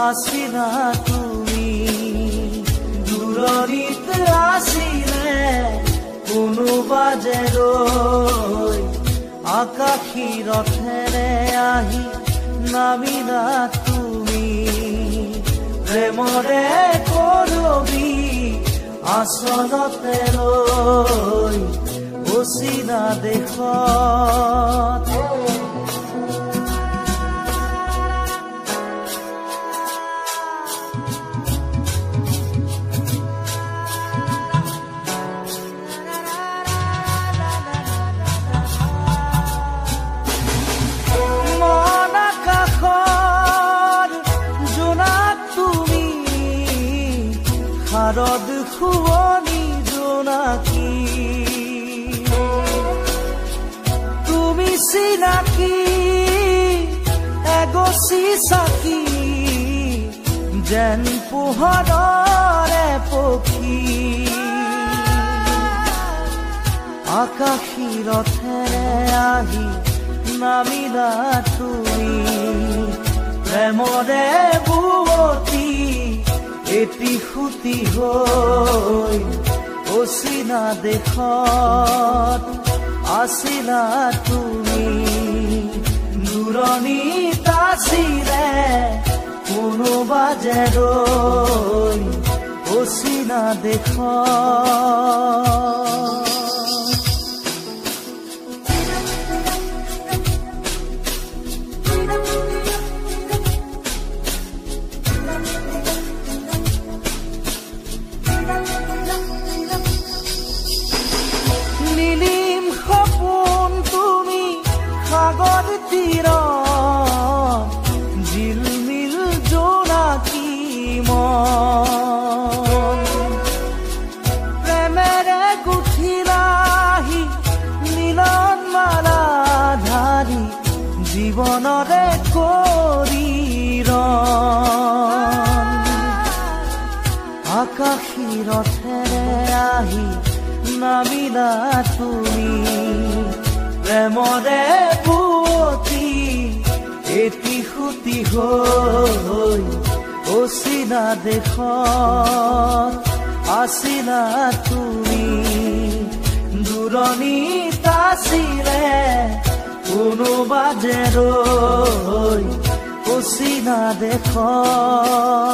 আছিলা তুমি দূৰণিত আছিলে কোনোবা যে ৰৈ আকাশী ৰথেৰে আহি নামিলা তুমি প্ৰেমৰে কৰবি আচলতে ৰৈ অচিনা দেশত শাৰদ শুৱনি জোনাকী তুমি চিনাকি এগছি চাকি যেন পোহৰৰে পক্ষী আকাশী ৰথেৰে আহি নামিলা তুমি প্ৰেমৰে বুৱতী এটি খুটি হৈ অচিনা দেশত আছিলা তুমি দূৰণিত আছিলে কোনোবা যে ৰৈ অচিনা দেশত সাগৰ তীৰত জিলমিল জোনাকী মন প্ৰেমেৰে গুঠিলাহি মিলন মালা ধাৰি জীৱনৰে কৰি ৰণ আকাশী ৰথেৰে আহি নামিলা তুমি প্ৰেমৰে বুৱতী এটি খুটি হৈ অচিনা দেশত আছিলা তুমি দূৰণিত আছিলে কোনোবা যে ৰৈ অচিনা দেশত